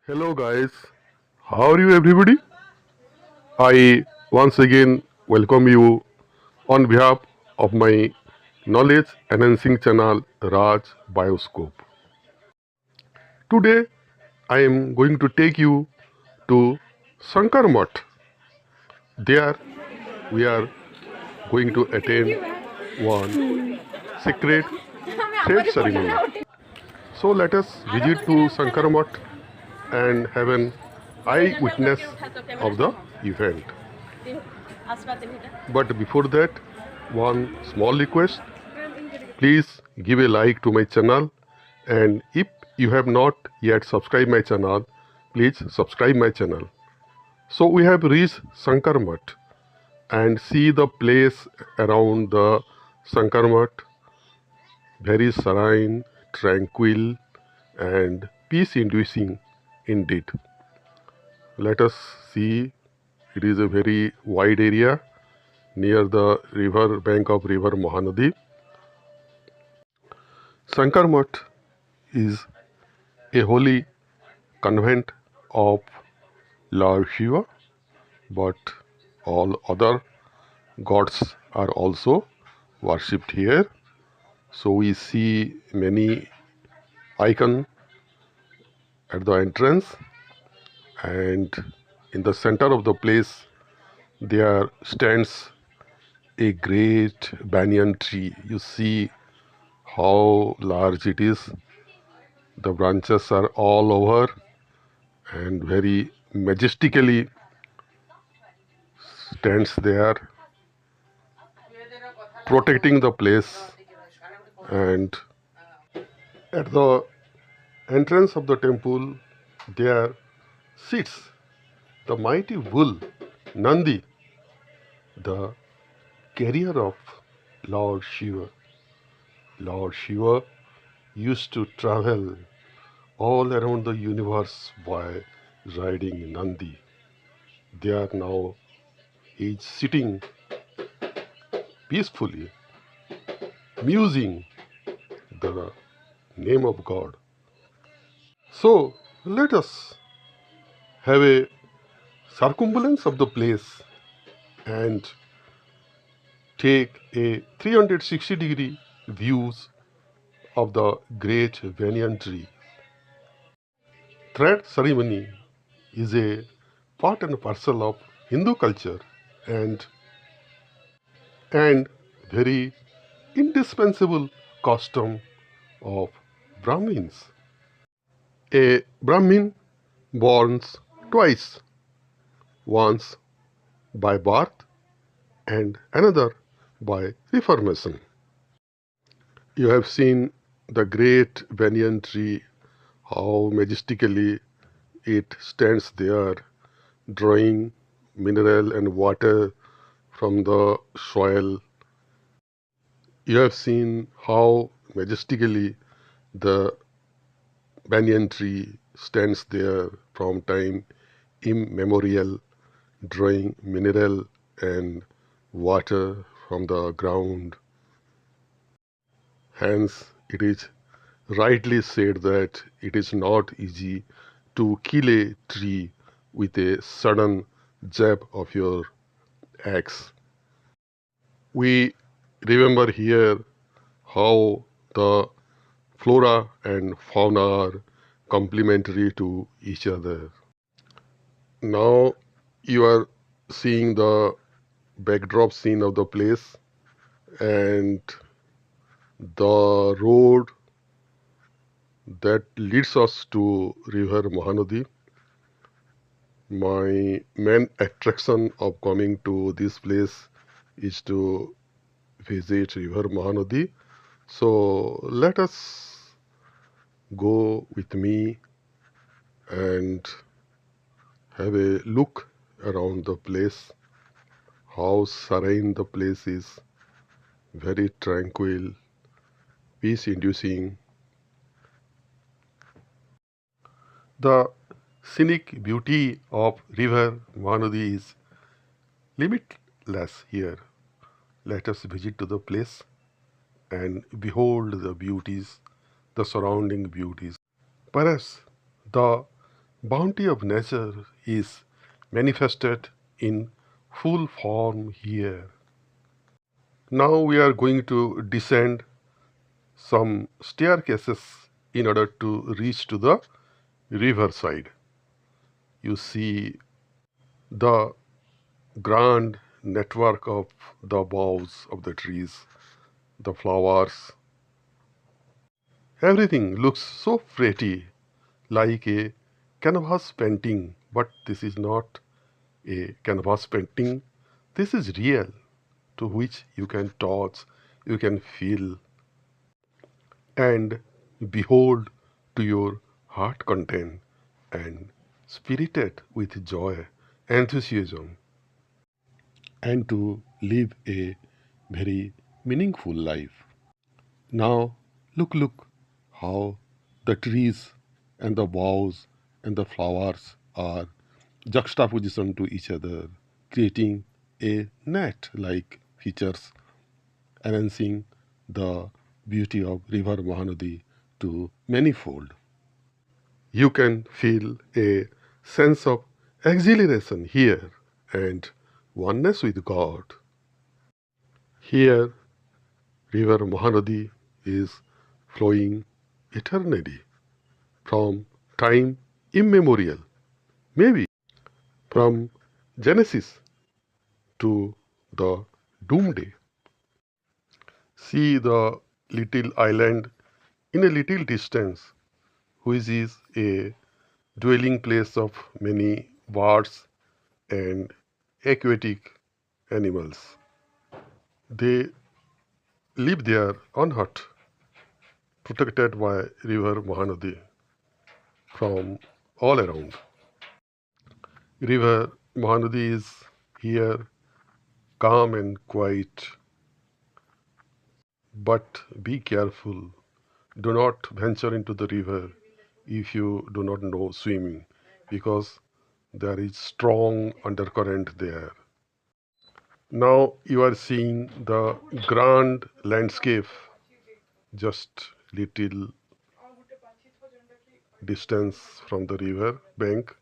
Hello guys, how are you everybody? I once again welcome you on behalf of my knowledge enhancing channel Raj Bioscope. Today I am going to take you to Shankar Mutt. There we are going to attend one sacred thread ceremony. So let us visit to Shankar Mutt and have an eyewitness of the event. But before that, one small request, please give a like to my channel, and if you have not yet subscribed my channel, please subscribe my channel. So we have reached Shankar Mutt and see the place around the Shankar Mutt, very serene, tranquil and peace inducing indeed. Let us see, it is a very wide area near the river bank of river Mahanadi. Shankar Mutt is a holy convent of Lord Shiva, but all other gods are also worshipped here. So we see many icons at the entrance, and in the center of the place there stands a great banyan tree. You see how large it is. The branches are all over and very majestically stands there, protecting the place. And at the entrance of the temple there sits the mighty bull Nandi, the carrier of Lord Shiva. Lord Shiva used to travel all around the universe by riding Nandi. There now he is sitting peacefully, musing the name of God. So let us have a circumambulance of the place and take a 360-degree views of the great banyan tree. Thread ceremony is a part and parcel of Hindu culture and and very indispensable custom of Brahmins. A Brahmin borns twice, once by birth and another by reformation. You have seen the great banyan tree, how majestically it stands there, drawing mineral and water from the soil. You have seen how majestically the banyan tree stands there from time immemorial, drawing mineral and water from the ground. Hence, it is rightly said that it is not easy to kill a tree with a sudden jab of your axe. We remember here how the flora and fauna are complementary to each other. Now you are seeing the backdrop scene of the place and the road that leads us to river Mahanadi. My main attraction of coming to this place is to visit river Mahanadi. So let us go with me and have a look around the place, how serene the place is, very tranquil, peace inducing. The scenic beauty of river Mahanadi is limitless here. Let us visit to the place and behold the beauties, the surrounding beauties. Perhaps the Bounty of nature is manifested in full form here. Now we are going to descend some staircases in order to reach to the riverside. You see the grand network of the boughs of the trees, the flowers. Everything looks so pretty, like a canvas painting, but this is not a canvas painting. This is real, to which you can touch, you can feel, and behold to your heart content and spirited with joy, enthusiasm, and to live a very meaningful life. Now, look how the trees and the boughs and the flowers are juxtaposition to each other, creating a net like features, enhancing the beauty of river Mahanadi to manifold. You can feel a sense of exhilaration here and oneness with God. Here, river Mahanadi is flowing eternally from time immemorial, maybe from Genesis to the doomsday. See the little island in a little distance, which is a dwelling place of many birds and aquatic animals. They live there unhurt, protected by river Mahanadi from all around. River Mahanadi is here calm and quiet, but be careful. Do not venture into the river if you do not know swimming, because there is strong undercurrent there. Now you are seeing the grand landscape, just little distance from the river bank.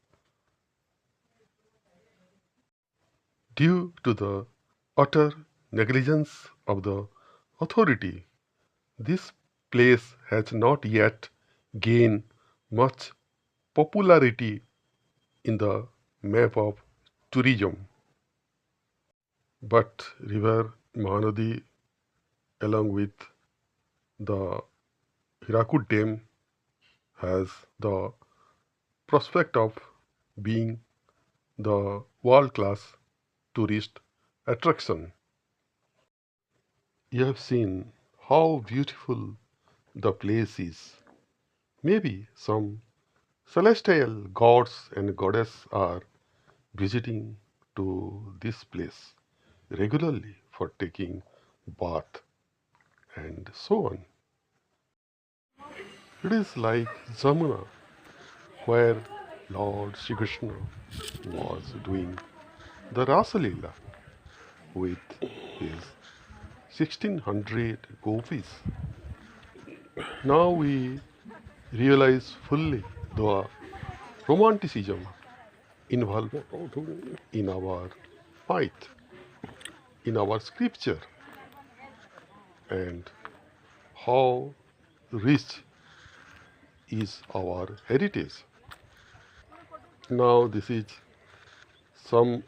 Due to the utter negligence of the authority, this place has not yet gained much popularity in the map of tourism. But river Mahanadi, along with the Hirakud Dam, has the prospect of being the world-class tourist attraction. You have seen how beautiful the place is. Maybe some celestial gods and goddesses are visiting to this place regularly for taking bath and so on. It is like Jamuna, where Lord Shri Krishna was doing the Rasa Leela with his 1600 gopis. Now we realize fully the romanticism involved in our myth, in our scripture, and how rich is our heritage. Now this is some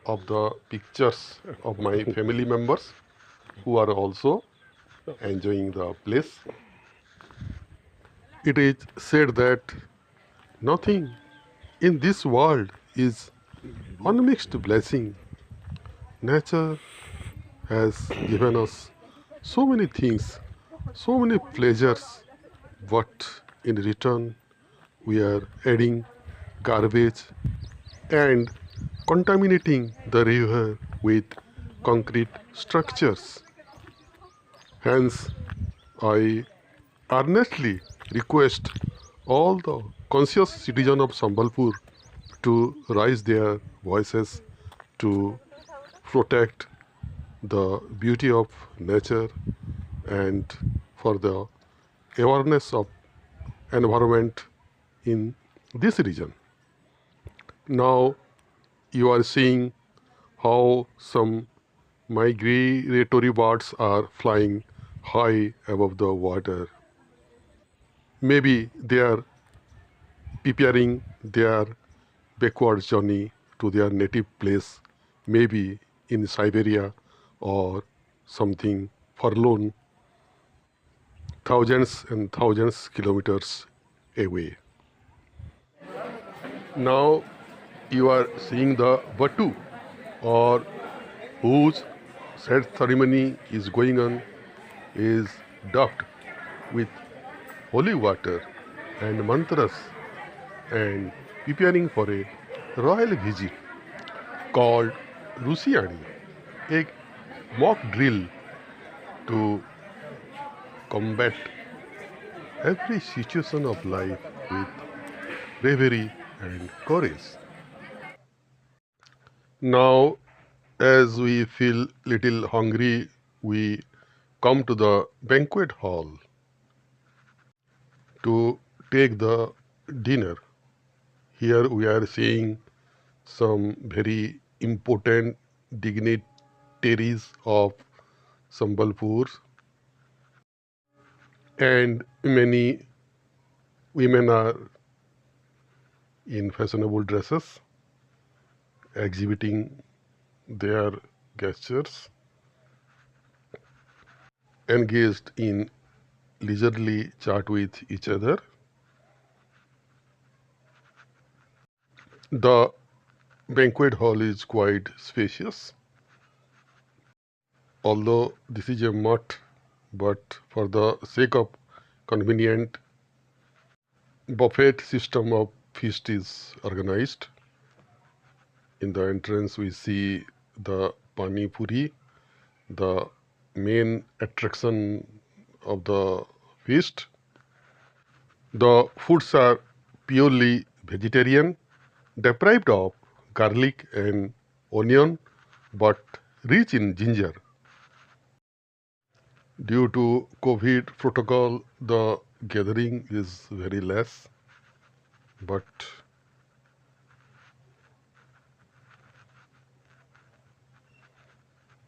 of the pictures of my family members who are also enjoying the place. It is said that nothing in this world is unmixed blessing. Nature has given us so many things, so many pleasures, but in return we are adding garbage and contaminating the river with concrete structures. Hence, I earnestly request all the conscious citizens of Sambalpur to raise their voices to protect the beauty of nature and for the awareness of environment in this region. Now you are seeing how some migratory birds are flying high above the water. Maybe they are preparing their backward journey to their native place, maybe in Siberia or something forlorn, thousands and thousands kilometers away. Now you are seeing the Batu, or whose sad ceremony is going on, is dubbed with holy water and mantras and preparing for a royal visit called Rusiani, a mock drill to combat every situation of life with bravery and courage. Now, as we feel little hungry, we come to the banquet hall to take the dinner. Here we are seeing some very important dignitaries of Sambalpur, and many women are in fashionable dresses exhibiting their gestures, engaged in leisurely chat with each other. The banquet hall is quite spacious, although this is a mutt, but for the sake of convenient buffet system of feast is organized. In the entrance we see the pani puri, the main attraction of the feast. The foods are purely vegetarian, deprived of garlic and onion, but rich in ginger. Due to COVID protocol, the gathering is very less, but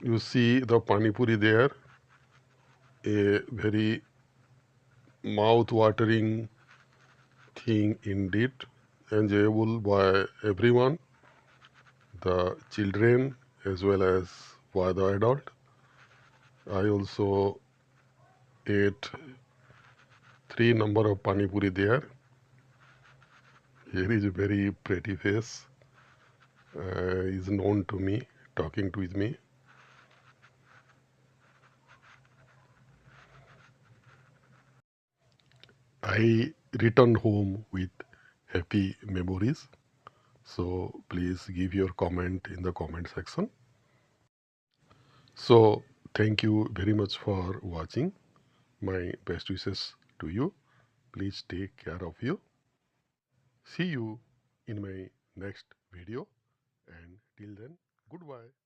you see the pani puri there, a very mouth-watering thing indeed, enjoyable by everyone, the children as well as by the adult. I also ate three number of pani puri there. Here is a very pretty face, is known to me, talking with me. I return home with happy memories. So please give your comment in the comment section. So thank you very much for watching. My best wishes to you. Please take care of you. See you in my next video, and till then, goodbye.